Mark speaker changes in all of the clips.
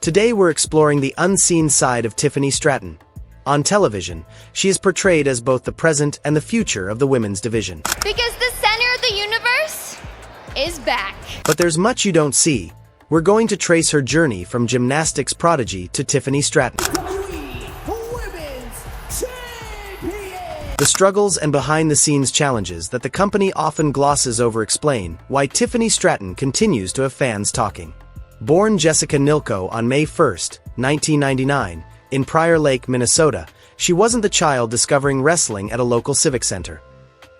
Speaker 1: Today we're exploring the unseen side of Tiffany Stratton. On television, she is portrayed as both the present and the future of the women's division.
Speaker 2: Because the center of the universe is back.
Speaker 1: But there's much you don't see. We're going to trace her journey from gymnastics prodigy to Tiffany Stratton.
Speaker 3: WWE Women's Champion!
Speaker 1: The struggles and behind-the-scenes challenges that the company often glosses over explain why Tiffany Stratton continues to have fans talking. Born Jessica Nilko on May 1, 1999, in Prior Lake, Minnesota, she wasn't the child discovering wrestling at a local civic center.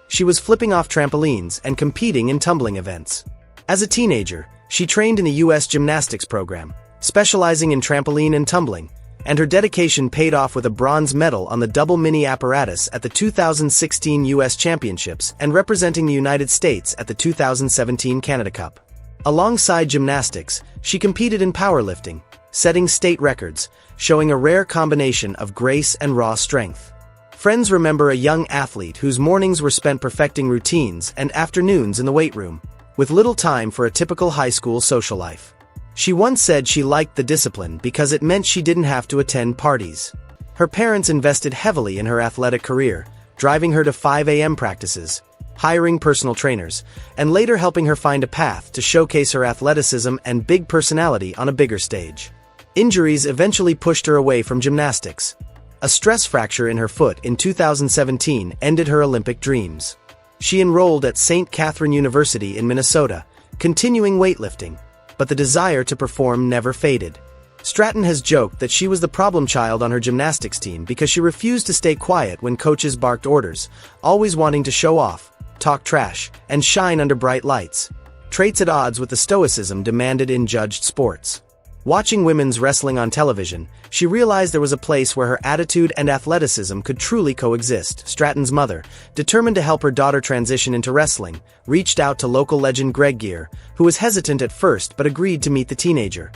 Speaker 1: She was flipping off trampolines and competing in tumbling events. As a teenager, she trained in the U.S. gymnastics program, specializing in trampoline and tumbling, and her dedication paid off with a bronze medal on the double mini apparatus at the 2016 U.S. Championships and representing the United States at the 2017 Canada Cup. Alongside gymnastics, she competed in powerlifting, setting state records, showing a rare combination of grace and raw strength. Friends remember a young athlete whose mornings were spent perfecting routines and afternoons in the weight room, with little time for a typical high school social life. She once said she liked the discipline because it meant she didn't have to attend parties. Her parents invested heavily in her athletic career, driving her to 5 a.m. practices, hiring personal trainers, and later helping her find a path to showcase her athleticism and big personality on a bigger stage. Injuries eventually pushed her away from gymnastics. A stress fracture in her foot in 2017 ended her Olympic dreams. She enrolled at St. Catherine University in Minnesota, continuing weightlifting, but the desire to perform never faded. Stratton has joked that she was the problem child on her gymnastics team because she refused to stay quiet when coaches barked orders, always wanting to show off, talk trash, and shine under bright lights, traits at odds with the stoicism demanded in judged sports. Watching women's wrestling on television, she realized there was a place where her attitude and athleticism could truly coexist. Stratton's mother, determined to help her daughter transition into wrestling, reached out to local legend Greg Gear, who was hesitant at first but agreed to meet the teenager.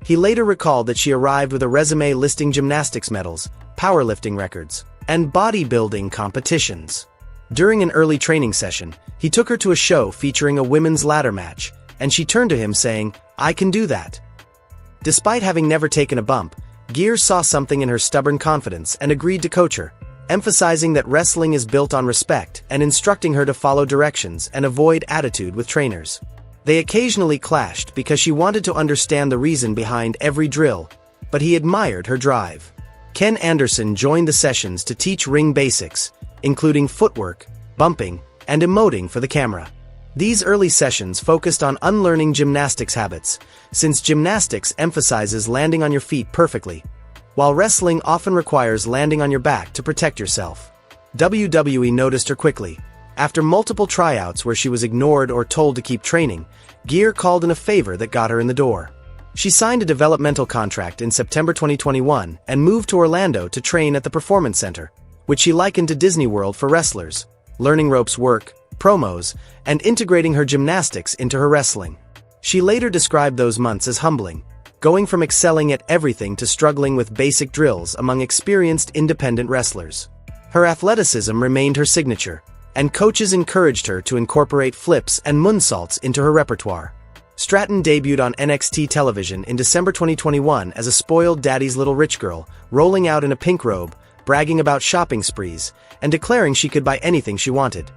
Speaker 1: He later recalled that she arrived with a resume listing gymnastics medals, powerlifting records, and bodybuilding competitions. During an early training session, he took her to a show featuring a women's ladder match, and she turned to him saying, "I can do that." Despite having never taken a bump, Gear saw something in her stubborn confidence and agreed to coach her, emphasizing that wrestling is built on respect and instructing her to follow directions and avoid attitude with trainers. They occasionally clashed because she wanted to understand the reason behind every drill, but he admired her drive. Ken Anderson joined the sessions to teach ring basics, including footwork, bumping, and emoting for the camera. These early sessions focused on unlearning gymnastics habits, since gymnastics emphasizes landing on your feet perfectly, while wrestling often requires landing on your back to protect yourself. WWE noticed her quickly. After multiple tryouts where she was ignored or told to keep training, Gear called in a favor that got her in the door. She signed a developmental contract in September 2021 and moved to Orlando to train at the Performance Center, which she likened to Disney World for wrestlers, learning ropes work, promos, and integrating her gymnastics into her wrestling. She later described those months as humbling, going from excelling at everything to struggling with basic drills among experienced independent wrestlers. Her athleticism remained her signature, and coaches encouraged her to incorporate flips and moonsaults into her repertoire. Stratton debuted on NXT television in December 2021 as a spoiled daddy's little rich girl, rolling out in a pink robe, bragging about shopping sprees, and declaring she could buy anything she wanted.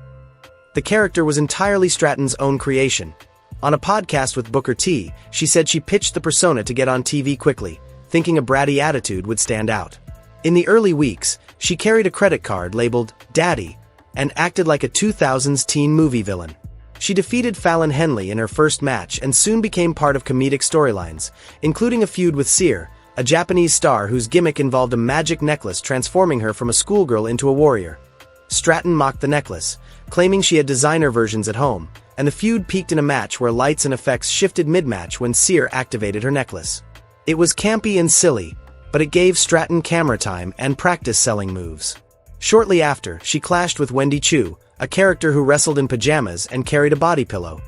Speaker 1: The character was entirely Stratton's own creation. On a podcast with Booker T, she said she pitched the persona to get on TV quickly, thinking a bratty attitude would stand out. In the early weeks, she carried a credit card labeled Daddy and acted like a 2000s teen movie villain. She defeated Fallon Henley in her first match and soon became part of comedic storylines, including a feud with Seer, a Japanese star whose gimmick involved a magic necklace transforming her from a schoolgirl into a warrior. Stratton mocked the necklace, claiming she had designer versions at home, and the feud peaked in a match where lights and effects shifted mid-match when Seer activated her necklace. It was campy and silly, but it gave Stratton camera time and practice selling moves. Shortly after, she clashed with Wendy Chu, a character who wrestled in pajamas and carried a body pillow.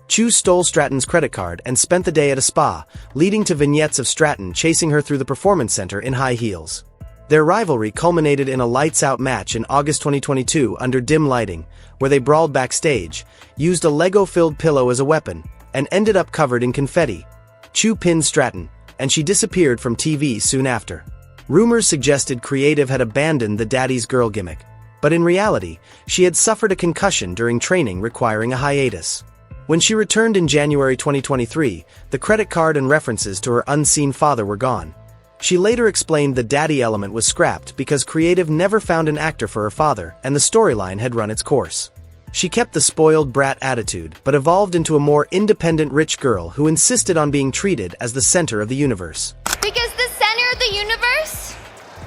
Speaker 1: Chu stole Stratton's credit card and spent the day at a spa, leading to vignettes of Stratton chasing her through the Performance Center in high heels. Their rivalry culminated in a lights-out match in August 2022 under dim lighting, where they brawled backstage, used a Lego-filled pillow as a weapon, and ended up covered in confetti. Chu pinned Stratton, and she disappeared from TV soon after. Rumors suggested Creative had abandoned the daddy's girl gimmick, but in reality, she had suffered a concussion during training requiring a hiatus. When she returned in January 2023, the credit card and references to her unseen father were gone. She later explained the daddy element was scrapped because Creative never found an actor for her father and the storyline had run its course. She kept the spoiled brat attitude but evolved into a more independent rich girl who insisted on being treated as the center of the universe.
Speaker 2: Because the center of the universe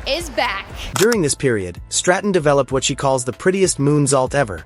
Speaker 2: is back.
Speaker 1: During this period, Stratton developed what she calls the prettiest moonsault ever.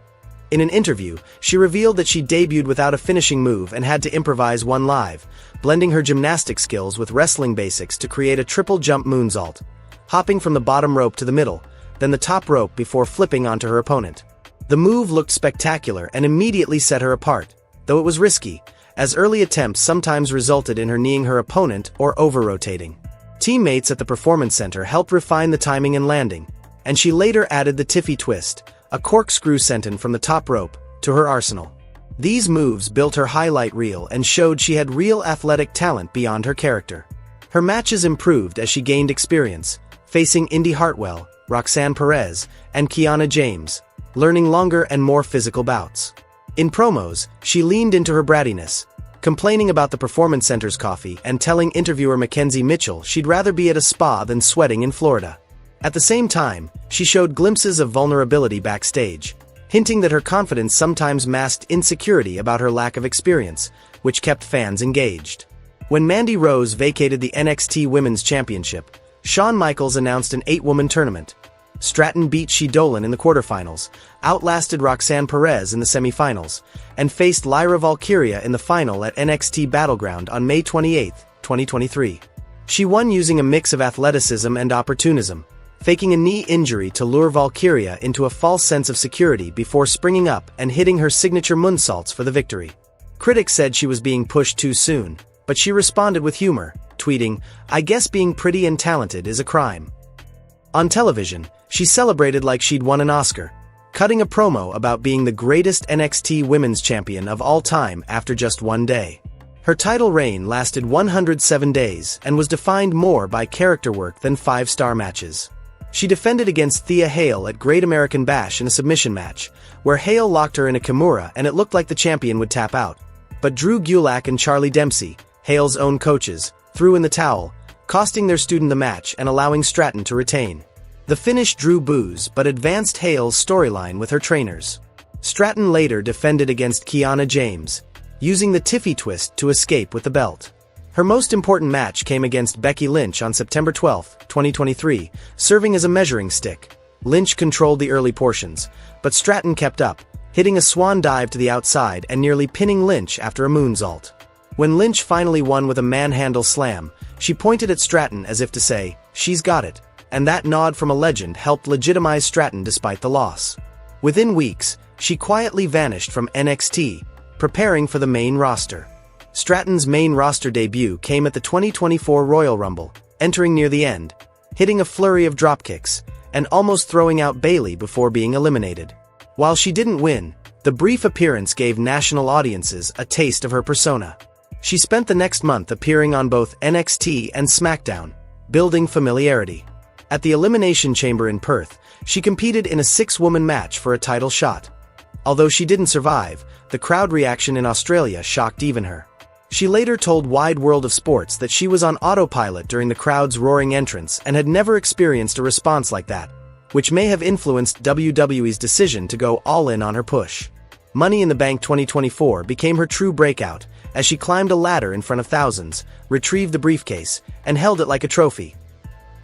Speaker 1: In an interview, she revealed that she debuted without a finishing move and had to improvise one live, blending her gymnastic skills with wrestling basics to create a triple jump moonsault, hopping from the bottom rope to the middle, then the top rope before flipping onto her opponent. The move looked spectacular and immediately set her apart, though it was risky, as early attempts sometimes resulted in her kneeing her opponent or over-rotating. Teammates at the Performance Center helped refine the timing and landing, and she later added the Tiffy twist, a corkscrew senton from the top rope, to her arsenal. These moves built her highlight reel and showed she had real athletic talent beyond her character. Her matches improved as she gained experience, facing Indy Hartwell, Roxanne Perez, and Kiana James, learning longer and more physical bouts. In promos, she leaned into her brattiness, complaining about the Performance Center's coffee and telling interviewer Mackenzie Mitchell she'd rather be at a spa than sweating in Florida. At the same time, she showed glimpses of vulnerability backstage, hinting that her confidence sometimes masked insecurity about her lack of experience, which kept fans engaged. When Mandy Rose vacated the NXT Women's Championship, Shawn Michaels announced an 8-woman tournament. Stratton beat Shea Dolan in the quarterfinals, outlasted Roxanne Perez in the semifinals, and faced Lyra Valkyria in the final at NXT Battleground on May 28, 2023. She won using a mix of athleticism and opportunism, faking a knee injury to lure Valkyria into a false sense of security before springing up and hitting her signature moonsaults for the victory. Critics said she was being pushed too soon, but she responded with humor, tweeting, "I guess being pretty and talented is a crime." On television, she celebrated like she'd won an Oscar, cutting a promo about being the greatest NXT Women's Champion of all time after just one day. Her title reign lasted 107 days and was defined more by character work than 5-star matches. She defended against Thea Hale at Great American Bash in a submission match, where Hale locked her in a Kimura and it looked like the champion would tap out. But Drew Gulak and Charlie Dempsey, Hale's own coaches, threw in the towel, costing their student the match and allowing Stratton to retain. The finish drew boos but advanced Hale's storyline with her trainers. Stratton later defended against Kiana James, using the Tiffy twist to escape with the belt. Her most important match came against Becky Lynch on September 12, 2023, serving as a measuring stick. Lynch controlled the early portions, but Stratton kept up, hitting a swan dive to the outside and nearly pinning Lynch after a moonsault. When Lynch finally won with a manhandle slam, she pointed at Stratton as if to say, "She's got it," and that nod from a legend helped legitimize Stratton despite the loss. Within weeks, she quietly vanished from NXT, preparing for the main roster. Stratton's main roster debut came at the 2024 Royal Rumble, entering near the end, hitting a flurry of dropkicks, and almost throwing out Bayley before being eliminated. While she didn't win, the brief appearance gave national audiences a taste of her persona. She spent the next month appearing on both NXT and SmackDown, building familiarity. At the Elimination Chamber in Perth, she competed in a 6-woman match for a title shot. Although she didn't survive, the crowd reaction in Australia shocked even her. She later told Wide World of Sports that she was on autopilot during the crowd's roaring entrance and had never experienced a response like that, which may have influenced WWE's decision to go all in on her push. Money in the Bank 2024 became her true breakout, as she climbed a ladder in front of thousands, retrieved the briefcase, and held it like a trophy.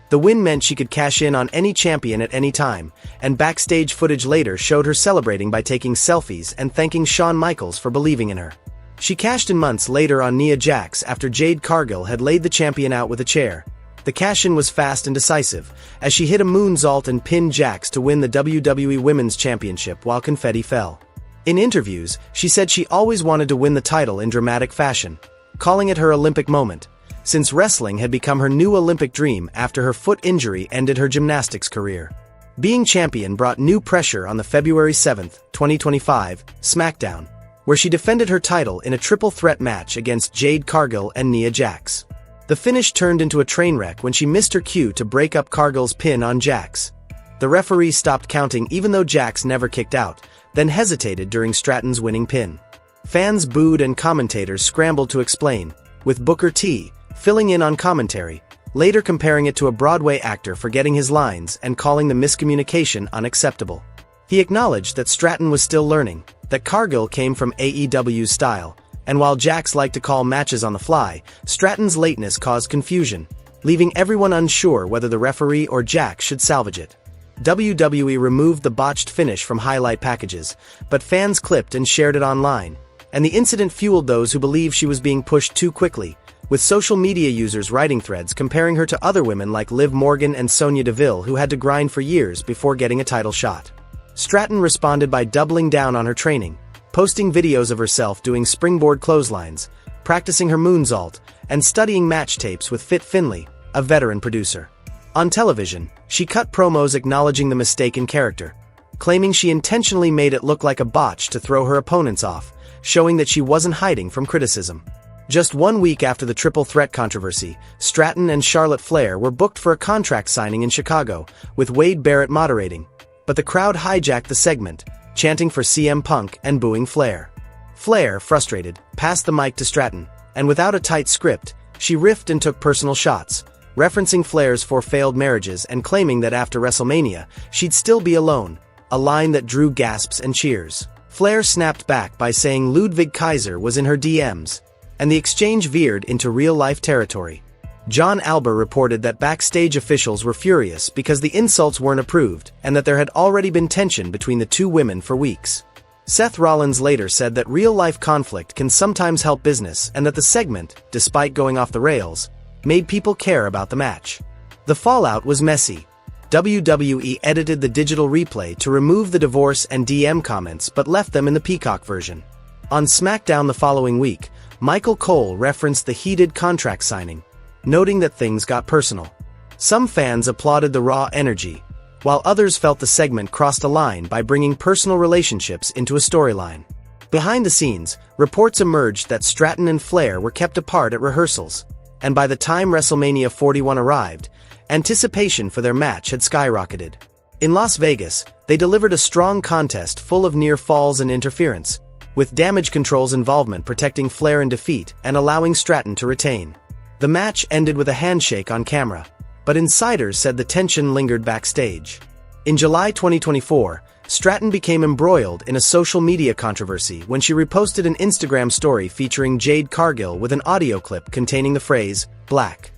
Speaker 1: The win meant she could cash in on any champion at any time, and backstage footage later showed her celebrating by taking selfies and thanking Shawn Michaels for believing in her. She cashed in months later on Nia Jax after Jade Cargill had laid the champion out with a chair. The cash-in was fast and decisive, as she hit a moonsault and pinned Jax to win the WWE Women's Championship while confetti fell. In interviews, she said she always wanted to win the title in dramatic fashion, calling it her Olympic moment, since wrestling had become her new Olympic dream after her foot injury ended her gymnastics career. Being champion brought new pressure on the February 7, 2025, SmackDown, where she defended her title in a triple threat match against Jade Cargill and Nia Jax. The finish turned into a train wreck when she missed her cue to break up Cargill's pin on Jax. The referee stopped counting even though Jax never kicked out, then hesitated during Stratton's winning pin. Fans booed and commentators scrambled to explain, with Booker T filling in on commentary, later comparing it to a Broadway actor forgetting his lines and calling the miscommunication unacceptable. He acknowledged that Stratton was still learning, that Cargill came from AEW's style, and while Jax liked to call matches on the fly, Stratton's lateness caused confusion, leaving everyone unsure whether the referee or Jax should salvage it. WWE removed the botched finish from highlight packages, but fans clipped and shared it online, and the incident fueled those who believe she was being pushed too quickly, with social media users writing threads comparing her to other women like Liv Morgan and Sonya Deville who had to grind for years before getting a title shot. Stratton responded by doubling down on her training, posting videos of herself doing springboard clotheslines, practicing her moonsault, and studying match tapes with Fit Finlay, a veteran producer. On television, she cut promos acknowledging the mistake in character, claiming she intentionally made it look like a botch to throw her opponents off, showing that she wasn't hiding from criticism. Just 1 week after the triple threat controversy, Stratton and Charlotte Flair were booked for a contract signing in Chicago, with Wade Barrett moderating, but the crowd hijacked the segment, chanting for CM Punk and booing Flair. Flair, frustrated, passed the mic to Stratton, and without a tight script, she riffed and took personal shots, referencing Flair's 4 failed marriages and claiming that after WrestleMania, she'd still be alone, a line that drew gasps and cheers. Flair snapped back by saying Ludwig Kaiser was in her DMs, and the exchange veered into real-life territory. John Alber reported that backstage officials were furious because the insults weren't approved and that there had already been tension between the two women for weeks. Seth Rollins later said that real-life conflict can sometimes help business and that the segment, despite going off the rails, made people care about the match. The fallout was messy. WWE edited the digital replay to remove the divorce and DM comments but left them in the Peacock version. On SmackDown the following week, Michael Cole referenced the heated contract signing, noting that things got personal. Some fans applauded the raw energy, while others felt the segment crossed a line by bringing personal relationships into a storyline. Behind the scenes, reports emerged that Stratton and Flair were kept apart at rehearsals, and by the time WrestleMania 41 arrived, anticipation for their match had skyrocketed. In Las Vegas, they delivered a strong contest full of near falls and interference, with Damage Control's involvement protecting Flair in defeat and allowing Stratton to retain. The match ended with a handshake on camera, but insiders said the tension lingered backstage. In July 2024, Stratton became embroiled in a social media controversy when she reposted an Instagram story featuring Jade Cargill with an audio clip containing the phrase, "Black."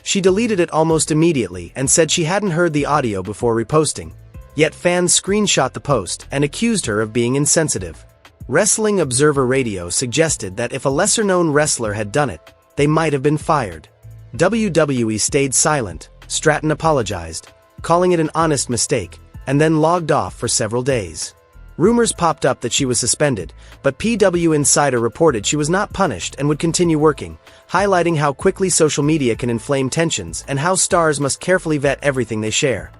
Speaker 1: She deleted it almost immediately and said she hadn't heard the audio before reposting, yet fans screenshot the post and accused her of being insensitive. Wrestling Observer Radio suggested that if a lesser-known wrestler had done it, they might have been fired. WWE stayed silent. Stratton apologized, calling it an honest mistake, and then logged off for several days. Rumors popped up that she was suspended, but PW Insider reported she was not punished and would continue working, highlighting how quickly social media can inflame tensions and how stars must carefully vet everything they share.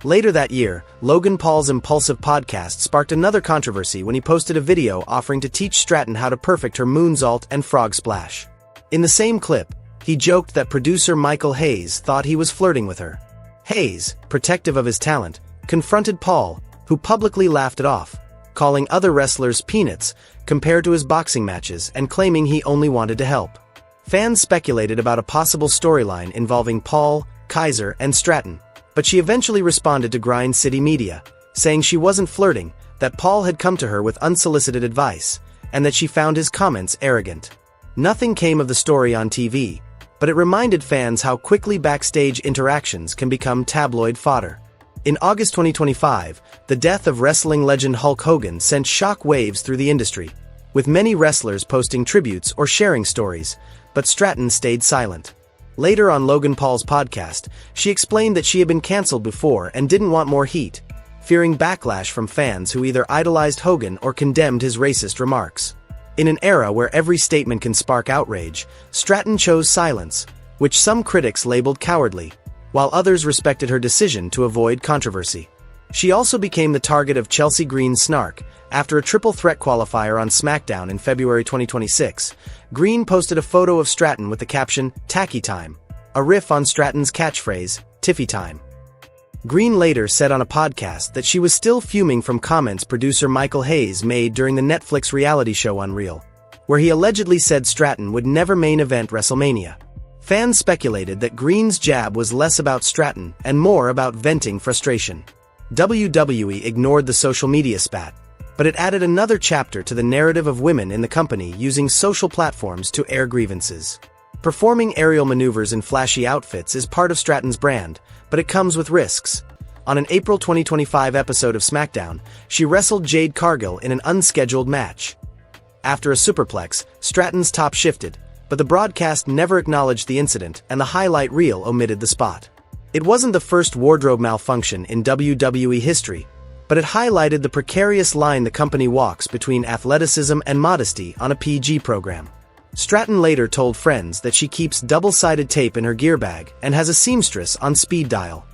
Speaker 1: Later that year, Logan Paul's impulsive podcast sparked another controversy when he posted a video offering to teach Stratton how to perfect her moonsault and frog splash. In the same clip, he joked that producer Michael Hayes thought he was flirting with her. Hayes, protective of his talent, confronted Paul, who publicly laughed it off, calling other wrestlers peanuts compared to his boxing matches and claiming he only wanted to help. Fans speculated about a possible storyline involving Paul, Kaiser, and Stratton, but she eventually responded to Grind City Media, saying she wasn't flirting, that Paul had come to her with unsolicited advice, and that she found his comments arrogant. Nothing came of the story on TV, but it reminded fans how quickly backstage interactions can become tabloid fodder. In August 2025, the death of wrestling legend Hulk Hogan sent shock waves through the industry, with many wrestlers posting tributes or sharing stories, but Stratton stayed silent. Later on Logan Paul's podcast, she explained that she had been canceled before and didn't want more heat, fearing backlash from fans who either idolized Hogan or condemned his racist remarks. In an era where every statement can spark outrage, Stratton chose silence, which some critics labeled cowardly, while others respected her decision to avoid controversy. She also became the target of Chelsea Green's snark. After a triple threat qualifier on SmackDown in February 2026, Green posted a photo of Stratton with the caption, "Tacky Time," a riff on Stratton's catchphrase, "Tiffy Time." Green later said on a podcast that she was still fuming from comments producer Michael Hayes made during the Netflix reality show Unreal, where he allegedly said Stratton would never main event WrestleMania. Fans speculated that Green's jab was less about Stratton and more about venting frustration. WWE ignored the social media spat, but it added another chapter to the narrative of women in the company using social platforms to air grievances. Performing aerial maneuvers in flashy outfits is part of Stratton's brand, but it comes with risks. On an April 2025 episode of SmackDown, she wrestled Jade Cargill in an unscheduled match. After a superplex, Stratton's top shifted, but the broadcast never acknowledged the incident and the highlight reel omitted the spot. It wasn't the first wardrobe malfunction in WWE history, but it highlighted the precarious line the company walks between athleticism and modesty on a PG program. Stratton later told friends that she keeps double-sided tape in her gear bag and has a seamstress on speed dial.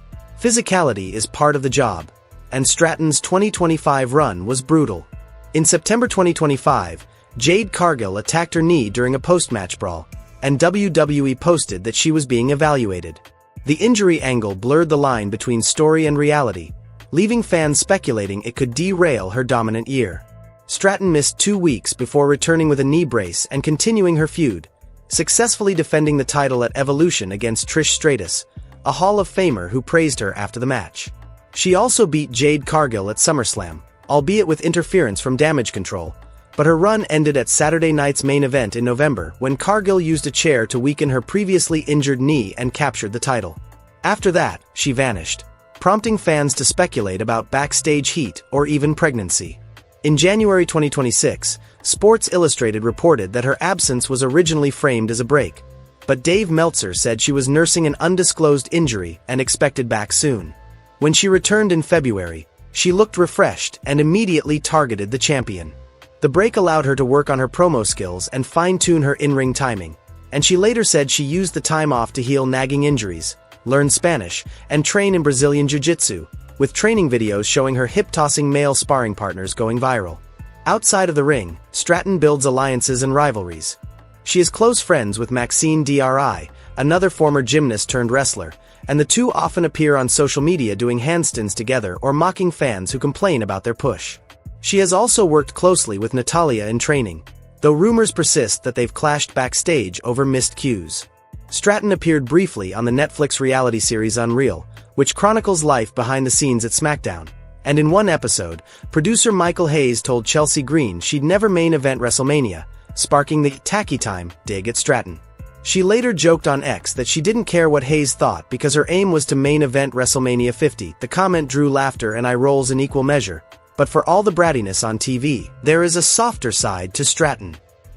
Speaker 1: Physicality is part of the job, and Stratton's 2025 run was brutal. In September 2025, Jade Cargill attacked her knee during a post-match brawl, and WWE posted that she was being evaluated. The injury angle blurred the line between story and reality, leaving fans speculating it could derail her dominant year. Stratton missed 2 weeks before returning with a knee brace and continuing her feud, successfully defending the title at Evolution against Trish Stratus, a Hall of Famer who praised her after the match. She also beat Jade Cargill at SummerSlam, albeit with interference from Damage Control, but her run ended at Saturday night's main event in November when Cargill used a chair to weaken her previously injured knee and captured the title. After that, she vanished, prompting fans to speculate about backstage heat or even pregnancy. In January 2026, Sports Illustrated reported that her absence was originally framed as a break, but Dave Meltzer said she was nursing an undisclosed injury and expected back soon. When she returned in February, she looked refreshed and immediately targeted the champion. The break allowed her to work on her promo skills and fine-tune her in-ring timing, and she later said she used the time off to heal nagging injuries, learn Spanish, and train in Brazilian Jiu-Jitsu, with training videos showing her hip-tossing male sparring partners going viral. Outside of the ring, Stratton builds alliances and rivalries. She is close friends with Maxine Dri, another former gymnast turned wrestler, and the two often appear on social media doing handstands together or mocking fans who complain about their push. She has also worked closely with Natalya in training, though rumors persist that they've clashed backstage over missed cues. Stratton appeared briefly on the Netflix reality series Unreal, which chronicles life behind the scenes at SmackDown, and in one episode, producer Michael Hayes told Chelsea Green she'd never main event WrestleMania, sparking the "tacky time" dig at Stratton. She later joked on X that she didn't care what Hayes thought because her aim was to main event WrestleMania 50. The comment drew laughter and eye rolls in equal measure, but for all the brattiness on TV, there is a softer side to Stratton.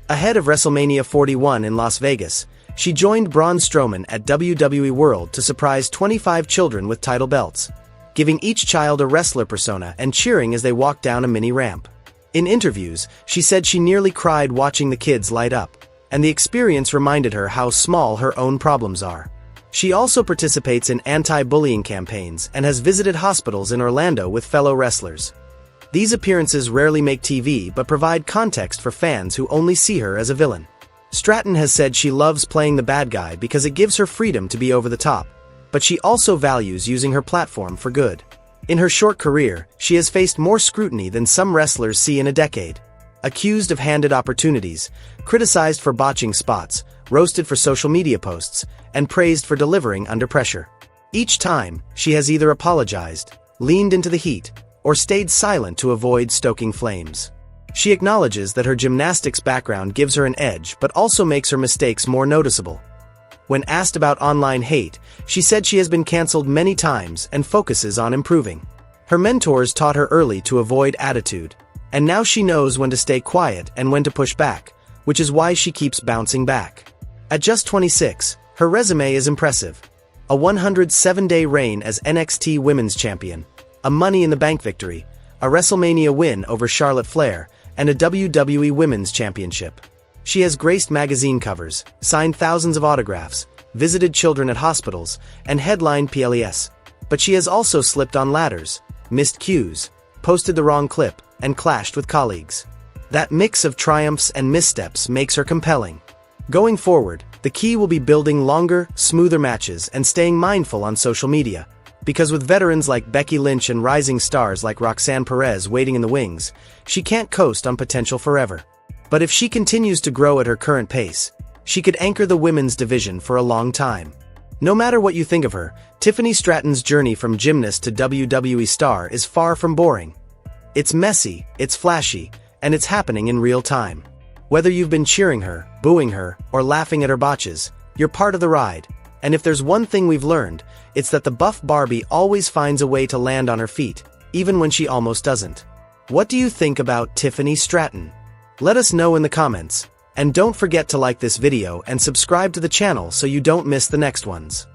Speaker 1: Ahead of WrestleMania 41 in Las Vegas, she joined Braun Strowman at WWE World to surprise 25 children with title belts, giving each child a wrestler persona and cheering as they walked down a mini ramp. In interviews, she said she nearly cried watching the kids light up, and the experience reminded her how small her own problems are. She also participates in anti-bullying campaigns and has visited hospitals in Orlando with fellow wrestlers. These appearances rarely make TV but provide context for fans who only see her as a villain. Stratton has said she loves playing the bad guy because it gives her freedom to be over the top, but she also values using her platform for good. In her short career, she has faced more scrutiny than some wrestlers see in a decade. Accused of handed opportunities, criticized for botching spots, roasted for social media posts, and praised for delivering under pressure. Each time, she has either apologized, leaned into the heat, or stayed silent to avoid stoking flames. She acknowledges that her gymnastics background gives her an edge but also makes her mistakes more noticeable. When asked about online hate, she said she has been canceled many times and focuses on improving. Her mentors taught her early to avoid attitude, and now she knows when to stay quiet and when to push back, which is why she keeps bouncing back. At just 26, her resume is impressive. A 107-day reign as NXT Women's Champion, a Money in the Bank victory, a WrestleMania win over Charlotte Flair, and a WWE Women's Championship. She has graced magazine covers, signed thousands of autographs, visited children at hospitals, and headlined PLEs. But she has also slipped on ladders, missed cues, posted the wrong clip, and clashed with colleagues. That mix of triumphs and missteps makes her compelling. Going forward, the key will be building longer, smoother matches and staying mindful on social media. Because with veterans like Becky Lynch and rising stars like Roxanne Perez waiting in the wings, she can't coast on potential forever. But if she continues to grow at her current pace, she could anchor the women's division for a long time. No matter what you think of her, Tiffany Stratton's journey from gymnast to WWE star is far from boring. It's messy, it's flashy, and it's happening in real time. Whether you've been cheering her, booing her, or laughing at her botches, you're part of the ride. And if there's one thing we've learned, it's that the buff Barbie always finds a way to land on her feet, even when she almost doesn't. What do you think about Tiffany Stratton? Let us know in the comments. And don't forget to like this video and subscribe to the channel so you don't miss the next ones.